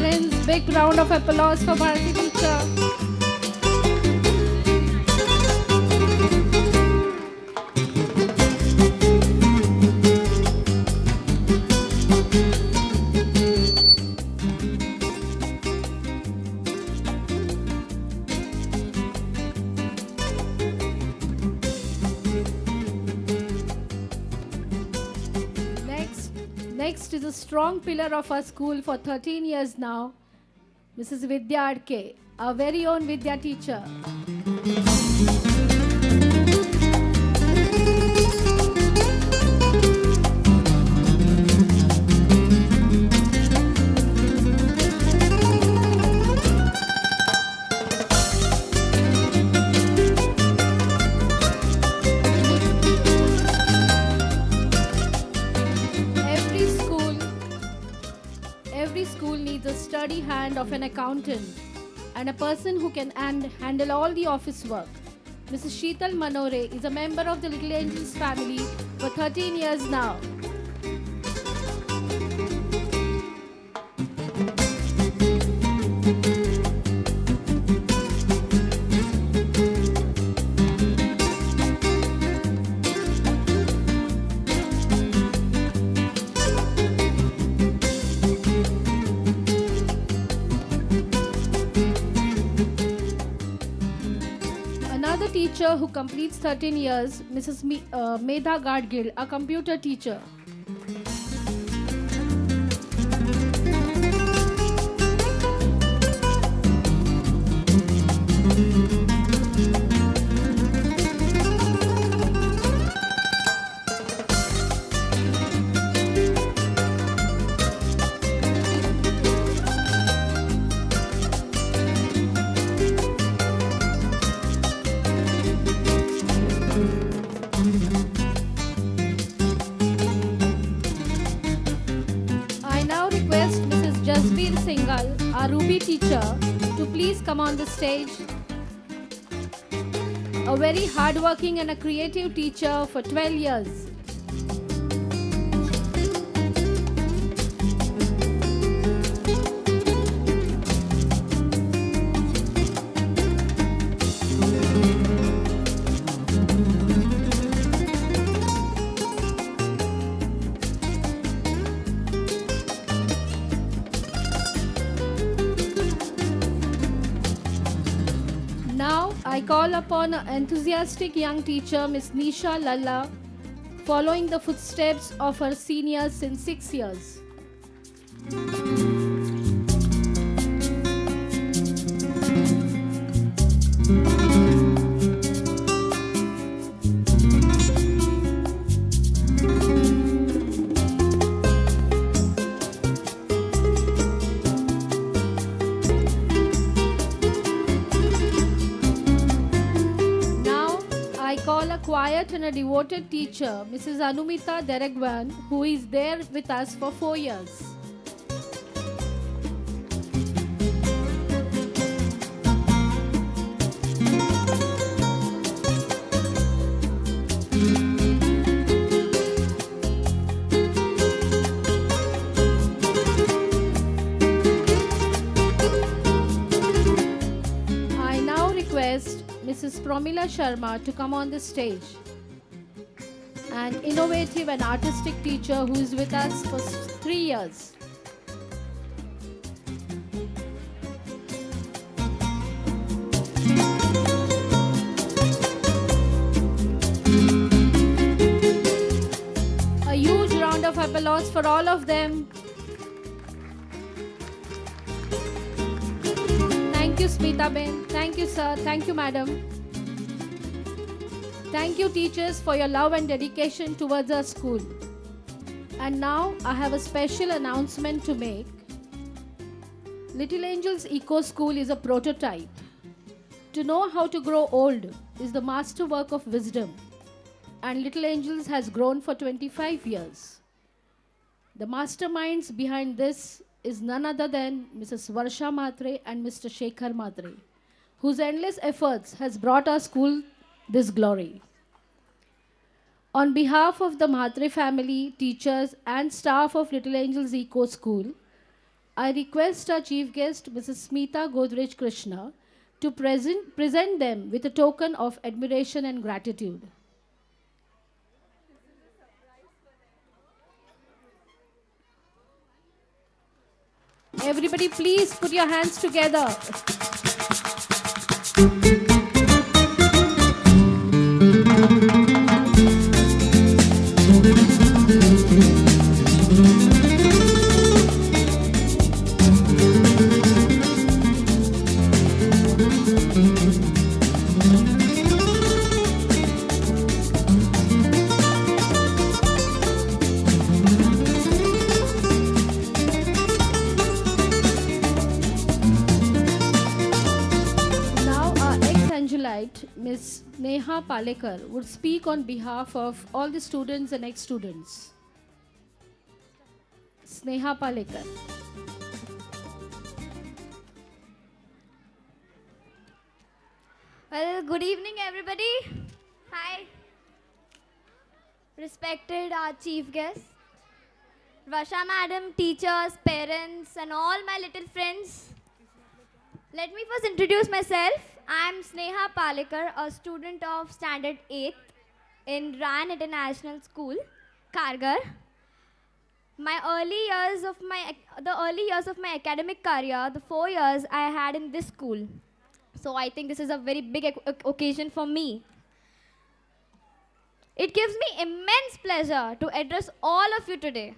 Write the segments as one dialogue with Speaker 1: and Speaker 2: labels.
Speaker 1: parents. Big round of applause for Bharati teacher. Next is a strong pillar of our school for 13 years now, Mrs. Vidya Adke, our very own Vidya teacher. Every school needs a sturdy hand of an accountant and a person who can handle all the office work. Mrs. Sheetal Manore is a member of the Little Angels family for 13 years now. Another teacher who completes 13 years, Mrs. Medha Gadgil, a computer teacher. I now request Mrs. Jasbir Singhal, our Ruby teacher, to please come on the stage. A very hardworking and a creative teacher for 12 years. Now, I call upon an enthusiastic young teacher, Miss Nisha Lalla, following the footsteps of her seniors since 6 years. I call a quiet and a devoted teacher, Mrs. Anumita Deregwan, who is there with us for 4 years. I now request Mrs. Promila Sharma to come on the stage. An innovative and artistic teacher who is with us for 3 years. A huge round of applause for all of them. Thank you, Smita Ben. Thank you, sir. Thank you, madam. Thank you, teachers, for your love and dedication towards our school. And now, I have a special announcement to make. Little Angels Eco School is a prototype. To know how to grow old is the masterwork of wisdom. And Little Angels has grown for 25 years. The masterminds behind this is none other than Mrs. Varsha Matre and Mr. Shekhar Matre, whose endless efforts has brought our school this glory. On behalf of the Matre family, teachers and staff of Little Angels Eco School, I request our chief guest, Mrs. Smita Godrej Krishna, to present them with a token of admiration and gratitude. Everybody, please put your hands together. Ms. Neha Palekar would speak on behalf of all the students and ex-students. Sneha Palekar.
Speaker 2: Well, good evening, everybody. Hi. Respected our chief guest, Varsha madam, teachers, parents, and all my little friends. Let me first introduce myself. I am Sneha Palekar, a student of Standard 8th in RAN International School, Kargar. The early years of my academic career, the 4 years I had in this school. So I think this is a very big occasion for me. It gives me immense pleasure to address all of you today.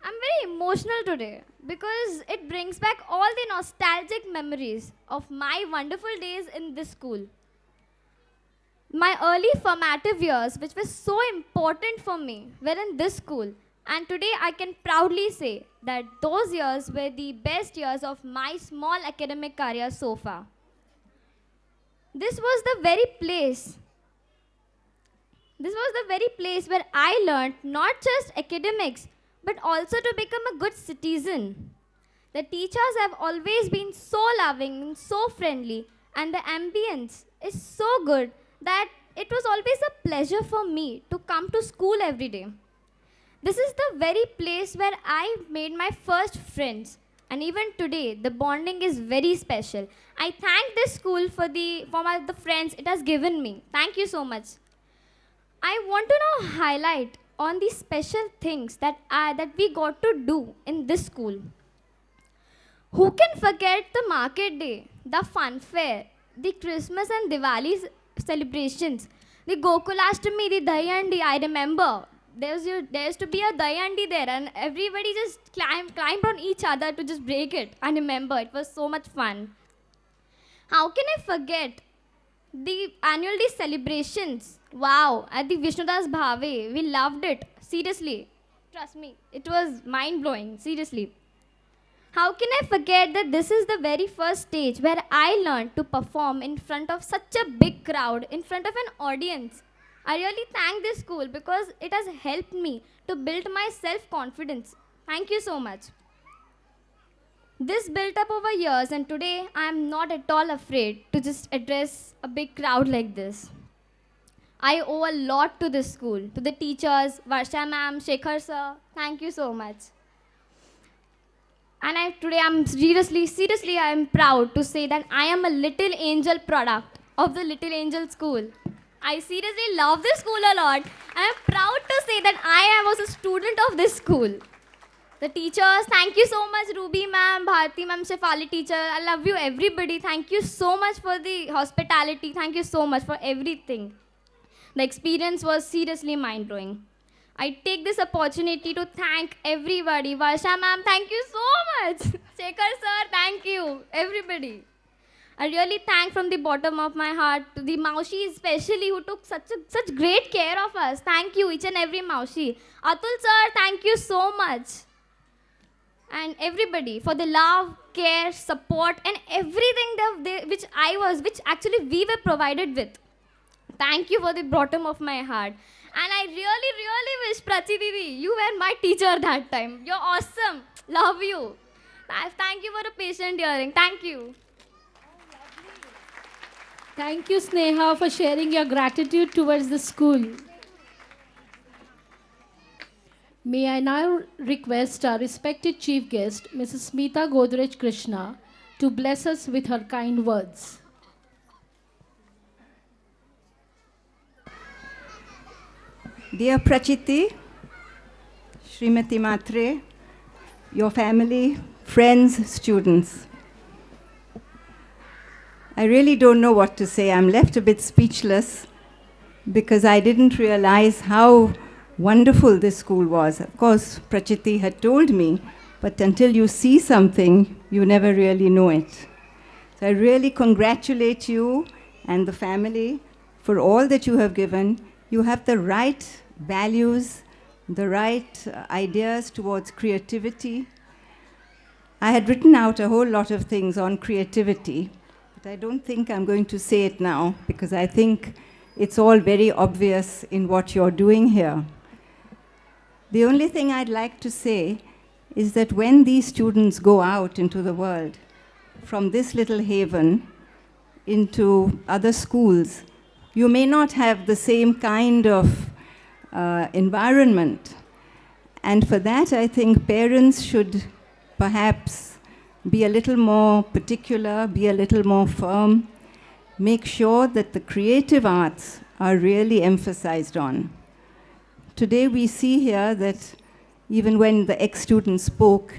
Speaker 2: I'm very emotional today because it brings back all the nostalgic memories of my wonderful days in this school. My early formative years, which were so important for me, were in this school. And today I can proudly say that those years were the best years of my small academic career so far. This was the very place where I learned not just academics, but also to become a good citizen. The teachers have always been so loving and so friendly, and the ambience is so good that it was always a pleasure for me to come to school every day. This is the very place where I made my first friends, and even today the bonding is very special. I thank this school for the friends it has given me. Thank you so much. I want to now highlight on the special things that we got to do in this school. Who can forget the market day, the fun fair, the Christmas and Diwali celebrations, the Gokulashtami, the Dayandi? I remember there used to be a Dayandi there, and everybody just climbed on each other to just break it. I remember it was so much fun. How can I forget the annual day celebrations? Wow, at the Vishnudas Bhave, we loved it. Seriously, trust me, it was mind-blowing, seriously. How can I forget that this is the very first stage where I learned to perform in front of such a big crowd, in front of an audience? I really thank this school because it has helped me to build my self-confidence. Thank you so much. This built up over years, and today I am not at all afraid to just address a big crowd like this. I owe a lot to this school, to the teachers, Varsha ma'am, Shekhar sir. Thank you so much. And today I'm seriously, I am proud to say that I am a Little Angel product of the Little Angel school. I seriously love this school a lot, and I'm proud to say that I was a student of this school. The teachers, thank you so much, Ruby ma'am, Bharti ma'am, Shefali teacher. I love you, everybody. Thank you so much for the hospitality. Thank you so much for everything. The experience was seriously mind-blowing. I take this opportunity to thank everybody. Varsha ma'am, thank you so much. Shekhar sir, thank you. Everybody. I really thank from the bottom of my heart to the Maushi especially who took such great care of us. Thank you, each and every Maushi. Atul sir, thank you so much. And everybody for the love, care, support, and everything which actually we were provided with. Thank you for the bottom of my heart. And I really wish, Prachi Didi, you were my teacher that time. You're awesome. Love you. Thank you for the patient hearing. Thank you.
Speaker 1: Thank you, Sneha, for sharing your gratitude towards the school. May I now request our respected chief guest, Mrs. Smita Godrej Krishna, to bless us with her kind words.
Speaker 3: Dear Prachiti, Srimati Matre, your family, friends, students, I really don't know what to say. I'm left a bit speechless because I didn't realize how wonderful this school was. Of course, Prachiti had told me, but until you see something, you never really know it. So I really congratulate you and the family for all that you have given. You have the right values, the right ideas towards creativity. I had written out a whole lot of things on creativity, but I don't think I'm going to say it now because I think it's all very obvious in what you're doing here. The only thing I'd like to say is that when these students go out into the world, from this little haven into other schools, you may not have the same kind of environment. And for that, I think parents should perhaps be a little more particular, be a little more firm, make sure that the creative arts are really emphasized on. Today we see here that even when the ex-student spoke,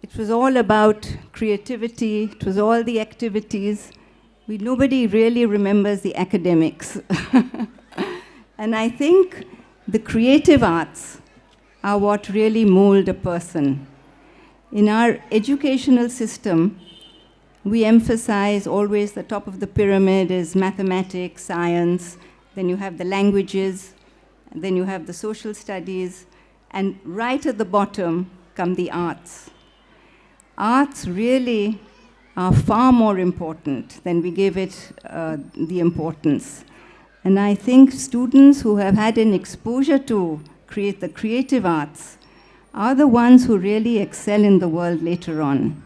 Speaker 3: it was all about creativity, it was all the activities. Nobody really remembers the academics. And I think the creative arts are what really mold a person. In our educational system, we emphasize always the top of the pyramid is mathematics, science, then you have the languages, and then you have the social studies, and right at the bottom come the arts. Arts really are far more important than we give it the importance. And I think students who have had an exposure to the creative arts are the ones who really excel in the world later on.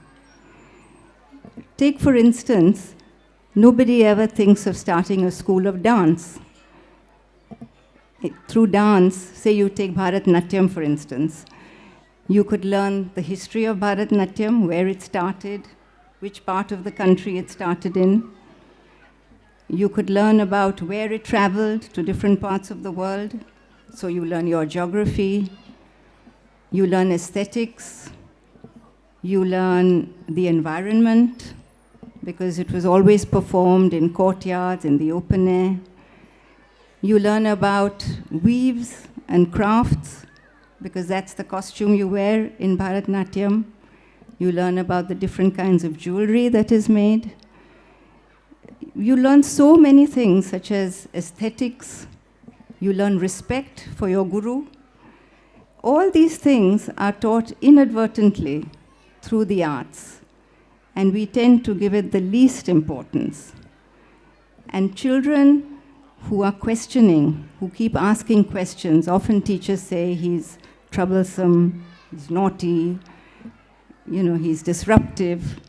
Speaker 3: Take, for instance, nobody ever thinks of starting a school of dance. Through dance, say you take Bharatanatyam, for instance, you could learn the history of Bharatanatyam, where it started, which part of the country it started in. You could learn about where it traveled to different parts of the world. So you learn your geography, you learn aesthetics, you learn the environment, because it was always performed in courtyards, in the open air. You learn about weaves and crafts, because that's the costume you wear in Bharatanatyam. You learn about the different kinds of jewelry that is made. You learn so many things, such as aesthetics. You learn respect for your guru. All these things are taught inadvertently through the arts, and we tend to give it the least importance. And children who are questioning, who keep asking questions, often teachers say he's troublesome, he's naughty, he's disruptive.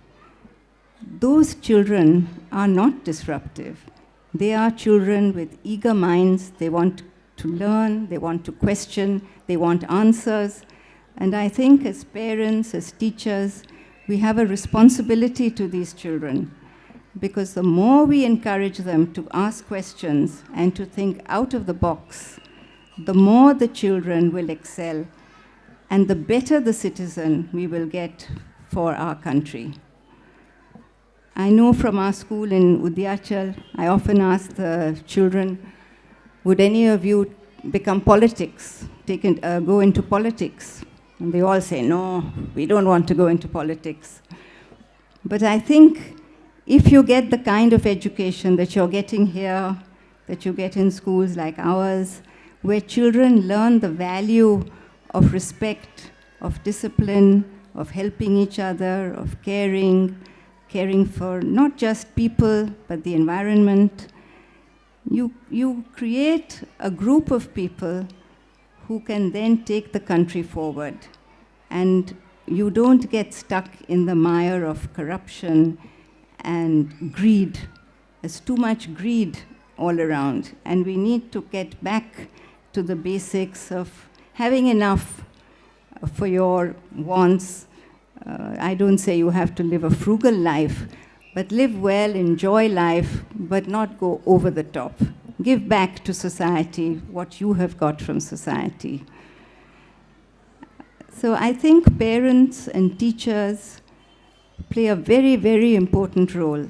Speaker 3: Those children are not disruptive. They are children with eager minds. They want to learn, they want to question, they want answers. And I think as parents, as teachers, we have a responsibility to these children, because the more we encourage them to ask questions and to think out of the box, the more the children will excel, and the better the citizen we will get for our country. I know from our school in Udyachal, I often ask the children, would any of you become politics, go into politics? And they all say, no, we don't want to go into politics. But I think if you get the kind of education that you're getting here, that you get in schools like ours, where children learn the value of respect, of discipline, of helping each other, of caring for not just people, but the environment, you create a group of people who can then take the country forward. And you don't get stuck in the mire of corruption and greed. There's too much greed all around. And we need to get back to the basics of having enough for your wants. I don't say you have to live a frugal life, but live well, enjoy life, but not go over the top. Give back to society what you have got from society. So I think parents and teachers play a very, very important role.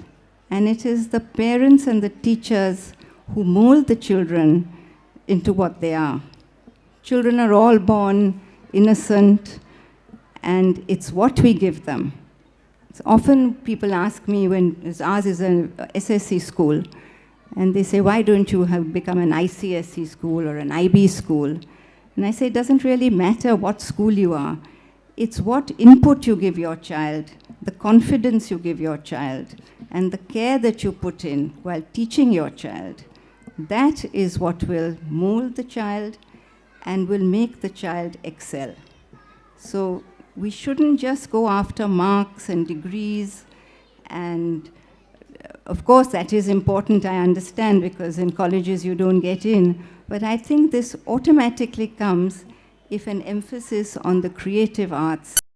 Speaker 3: And it is the parents and the teachers who mold the children into what they are. Children are all born innocent, and it's what we give them. So often people ask me, ours is an SSC school, and they say, why don't you have become an ICSE school or an IB school? And I say, it doesn't really matter what school you are. It's what input you give your child, the confidence you give your child, and the care that you put in while teaching your child. That is what will mold the child and will make the child excel. So we shouldn't just go after marks and degrees, and of course that is important, I understand, because in colleges you don't get in, but I think this automatically comes if an emphasis on the creative arts